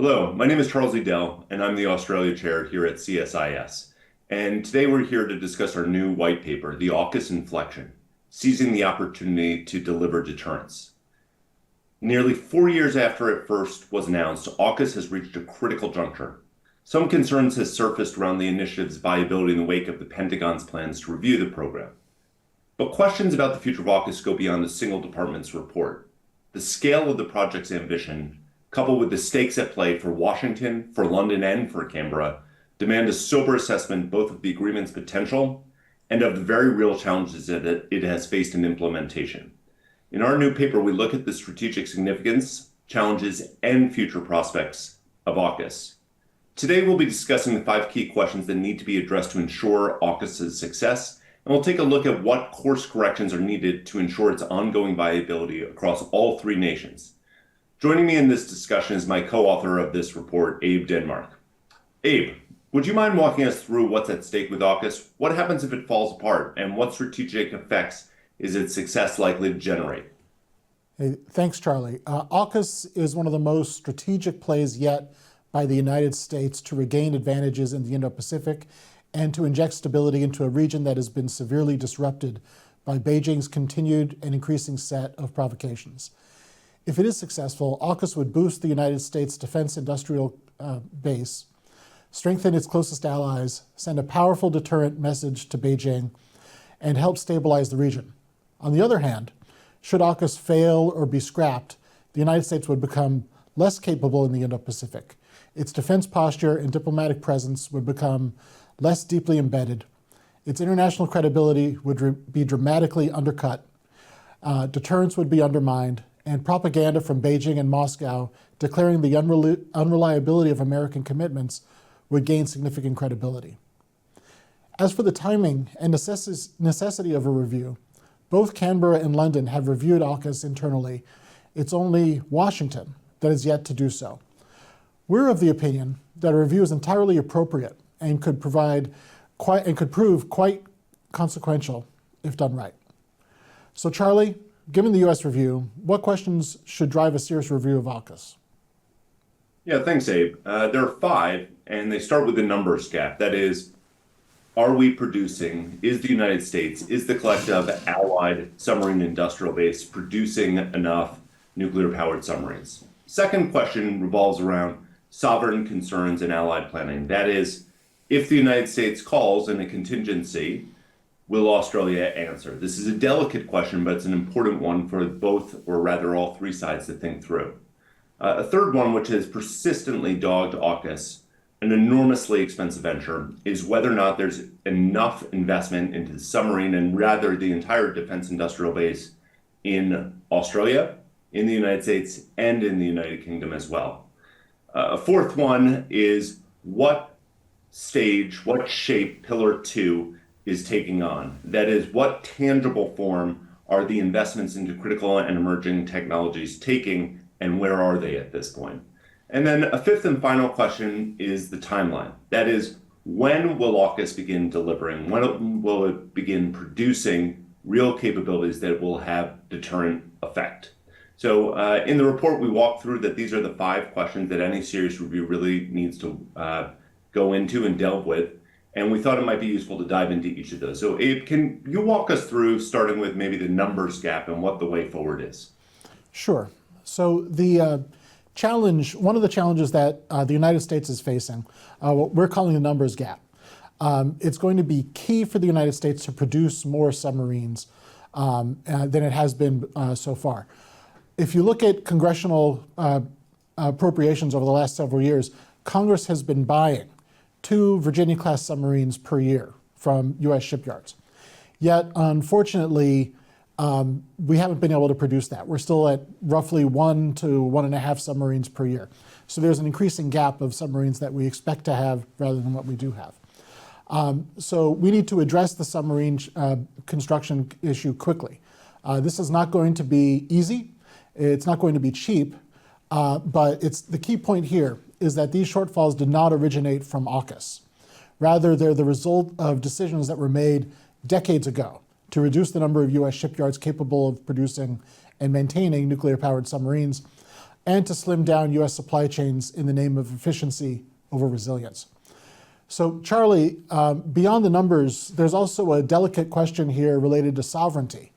Hello, my name is Charles Edel, and I'm the Australia Chair here at CSIS. And today we're here to discuss our new white paper, the AUKUS Inflection, Seizing the Opportunity to Deliver Deterrence. Nearly 4 years after it first was announced, AUKUS has reached a critical juncture. Some concerns have surfaced around the initiative's viability in the wake of the Pentagon's plans to review the program. But questions about the future of AUKUS go beyond the single department's report. The scale of the project's ambition, coupled with the stakes at play for Washington, for London, and for Canberra, demand a sober assessment both of the agreement's potential and of the very real challenges that it has faced in implementation. In our new paper, we look at the strategic significance, challenges, and future prospects of AUKUS. Today, we'll be discussing the 5 key questions that need to be addressed to ensure AUKUS's success, and we'll take a look at what course corrections are needed to ensure its ongoing viability across all 3 nations. Joining me in this discussion is my co-author of this report, Abe Denmark. Abe, would you mind walking us through what's at stake with AUKUS? What happens if it falls apart, and what strategic effects is its success likely to generate? Hey, thanks, Charlie. AUKUS is one of the most strategic plays yet by the United States to regain advantages in the Indo-Pacific and to inject stability into a region that has been severely disrupted by Beijing's continued and increasing set of provocations. If it is successful, AUKUS would boost the United States defense industrial base, strengthen its closest allies, send a powerful deterrent message to Beijing, and help stabilize the region. On the other hand, should AUKUS fail or be scrapped, the United States would become less capable in the Indo-Pacific. Its defense posture and diplomatic presence would become less deeply embedded. Its international credibility would be dramatically undercut. Deterrence would be undermined, and propaganda from Beijing and Moscow declaring the unreliability of American commitments would gain significant credibility. As for the timing and necessity of a review, both Canberra and London have reviewed AUKUS internally. It's only Washington that is yet to do so. We're of the opinion that a review is entirely appropriate and could prove quite consequential if done right. So Charlie, given the U.S. review, what questions should drive a serious review of AUKUS? Yeah, thanks, Abe. There are 5, and they start with the numbers gap. That is, are we producing, is the United States, is the collective allied submarine industrial base producing enough nuclear-powered submarines? Second question revolves around sovereign concerns and allied planning. That is, if the United States calls in a contingency, will Australia answer? This is a delicate question, but it's an important one for both, or rather all 3 sides to think through. A third one, which has persistently dogged AUKUS, an enormously expensive venture, is whether or not there's enough investment into the submarine and rather the entire defense industrial base in Australia, in the United States, and in the United Kingdom as well. A fourth one is what stage, what shape Pillar 2 is taking on. That is, what tangible form are the investments into critical and emerging technologies taking, and where are they at this point? And then a fifth and final question is the timeline. That is, when will AUKUS begin delivering? When will it begin producing real capabilities that will have deterrent effect? So in the report, we walk through that these are the 5 questions that any serious review really needs to go into and delve with. And we thought it might be useful to dive into each of those. So Abe, can you walk us through, starting with maybe the numbers gap and what the way forward is? Sure. So the one of the challenges that the United States is facing, what we're calling the numbers gap. It's going to be key for the United States to produce more submarines than it has been so far. If you look at congressional appropriations over the last several years, Congress has been buying 2 Virginia-class submarines per year from U.S. shipyards. Yet, unfortunately, we haven't been able to produce that. We're still at roughly 1 to 1.5 submarines per year. So there's an increasing gap of submarines that we expect to have rather than what we do have. So we need to address the submarine construction issue quickly. This is not going to be easy. It's not going to be cheap. But the key point here is that these shortfalls did not originate from AUKUS. Rather, they're the result of decisions that were made decades ago to reduce the number of U.S. shipyards capable of producing and maintaining nuclear-powered submarines, and to slim down U.S. supply chains in the name of efficiency over resilience. So, Charlie, beyond the numbers, there's also a delicate question here related to sovereignty.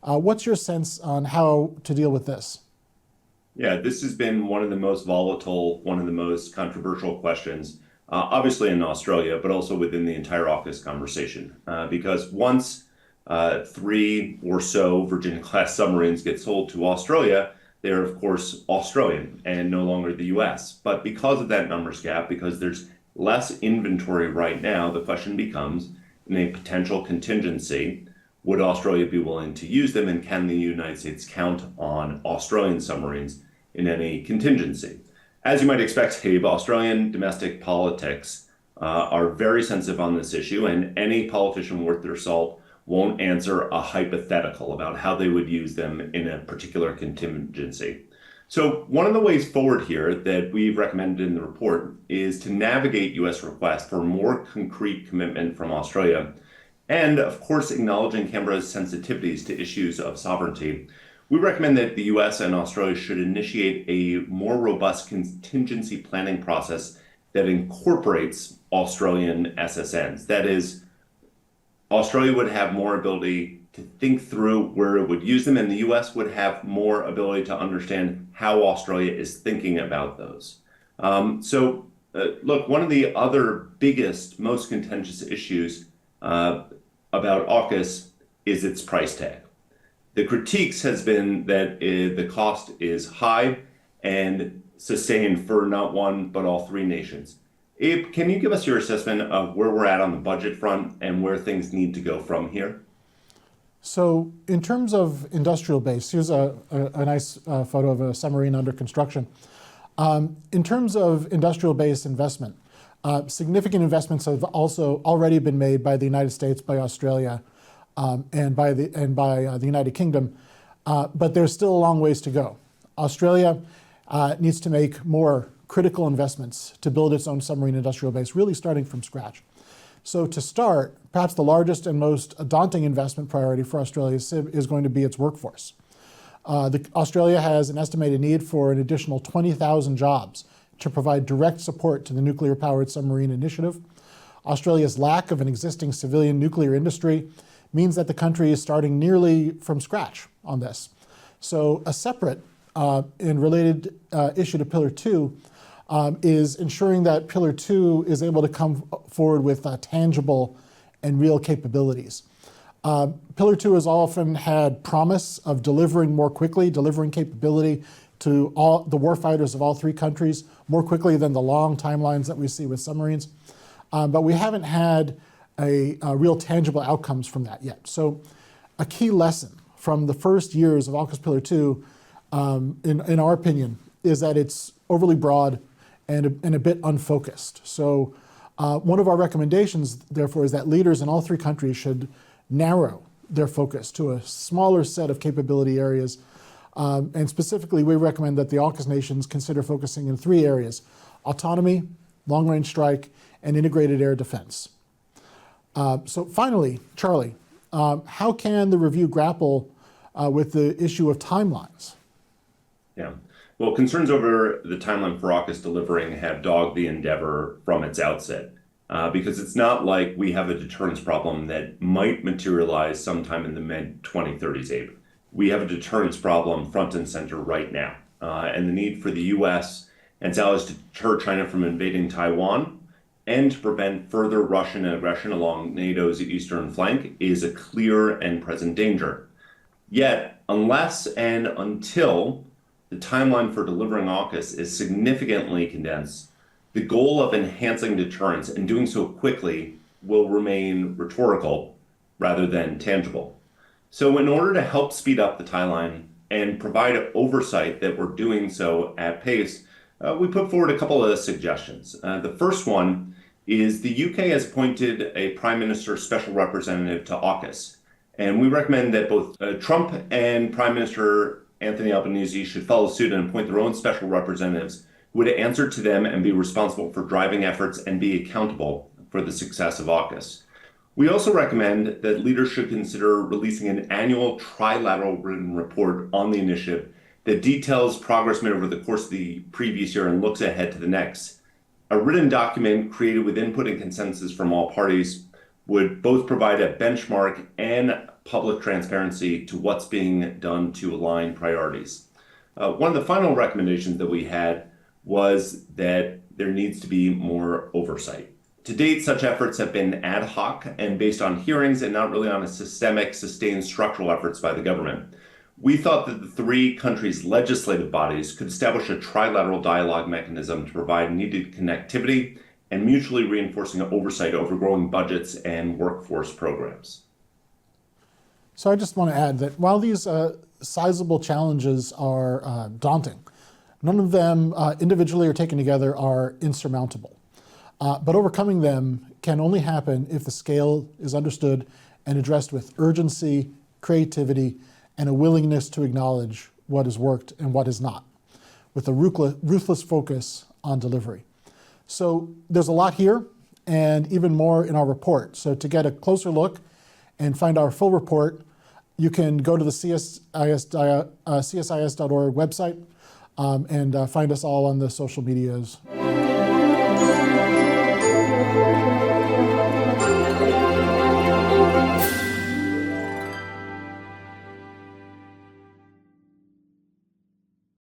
What's your sense on how to deal with this? Yeah, this has been one of the most volatile, one of the most controversial questions, obviously in Australia, but also within the entire AUKUS conversation. Because once 3 or so Virginia-class submarines get sold to Australia, they're of course Australian and no longer the U.S. But because of that numbers gap, because there's less inventory right now, the question becomes, in a potential contingency, would Australia be willing to use them, and can the United States count on Australian submarines in any contingency? As you might expect, Abe, Australian domestic politics are very sensitive on this issue, and any politician worth their salt won't answer a hypothetical about how they would use them in a particular contingency. So one of the ways forward here that we've recommended in the report is to navigate U.S. requests for more concrete commitment from Australia, and of course acknowledging Canberra's sensitivities to issues of sovereignty. We recommend that the U.S. and Australia should initiate a more robust contingency planning process that incorporates Australian SSNs. That is, Australia would have more ability to think through where it would use them, and the U.S. would have more ability to understand how Australia is thinking about those. Look, one of the other biggest, most contentious issues about AUKUS is its price tag. The critiques has been that the cost is high and sustained for not one, but all 3 nations. Abe, can you give us your assessment of where we're at on the budget front and where things need to go from here? So in terms of industrial base, here's a nice photo of a submarine under construction. In terms of industrial base investment, significant investments have also already been made by the United States, by Australia, and by the United Kingdom, but there's still a long ways to go. Australia needs to make more critical investments to build its own submarine industrial base, really starting from scratch. So to start, perhaps the largest and most daunting investment priority for Australia is going to be its workforce. Australia has an estimated need for an additional 20,000 jobs to provide direct support to the nuclear-powered submarine initiative. Australia's lack of an existing civilian nuclear industry means that the country is starting nearly from scratch on this. So a separate and related issue to Pillar 2 is ensuring that Pillar 2 is able to come forward with tangible and real capabilities. Pillar 2 has often had promise of delivering more quickly, delivering capability to all the warfighters of all 3 countries more quickly than the long timelines that we see with submarines. But we haven't had a real tangible outcomes from that yet. So a key lesson from the first years of AUKUS Pillar 2, in our opinion, is that it's overly broad and a bit unfocused. So one of our recommendations, therefore, is that leaders in all 3 countries should narrow their focus to a smaller set of capability areas. And specifically, we recommend that the AUKUS nations consider focusing in 3 areas: autonomy, long-range strike, and integrated air defense. So finally, Charlie, how can the review grapple with the issue of timelines? Yeah. Well, concerns over the timeline for AUKUS delivering have dogged the endeavor from its outset, because it's not like we have a deterrence problem that might materialize sometime in the mid-2030s, Abe. We have a deterrence problem front and center right now, and the need for the U.S. and its allies to deter China from invading Taiwan and to prevent further Russian aggression along NATO's eastern flank is a clear and present danger. Yet, unless and until the timeline for delivering AUKUS is significantly condensed, the goal of enhancing deterrence and doing so quickly will remain rhetorical rather than tangible. So in order to help speed up the timeline and provide oversight that we're doing so at pace, we put forward a couple of suggestions. The first one is the UK has appointed a Prime Minister Special Representative to AUKUS. And we recommend that both Trump and Prime Minister Anthony Albanese should follow suit and appoint their own special representatives who would answer to them and be responsible for driving efforts and be accountable for the success of AUKUS. We also recommend that leaders should consider releasing an annual trilateral written report on the initiative that details progress made over the course of the previous year and looks ahead to the next. A written document created with input and consensus from all parties would both provide a benchmark and public transparency to what's being done to align priorities. One of the final recommendations that we had was that there needs to be more oversight. To date, such efforts have been ad hoc and based on hearings and not really on a systemic, sustained structural efforts by the government. We thought that the three countries' legislative bodies could establish a trilateral dialogue mechanism to provide needed connectivity and mutually reinforcing oversight over growing budgets and workforce programs. So I just want to add that while these sizable challenges are daunting, none of them individually or taken together are insurmountable. But overcoming them can only happen if the scale is understood and addressed with urgency, creativity, and a willingness to acknowledge what has worked and what has not, with a ruthless focus on delivery. So there's a lot here and even more in our report. So to get a closer look and find our full report, you can go to the CSIS.org website and find us all on the social medias.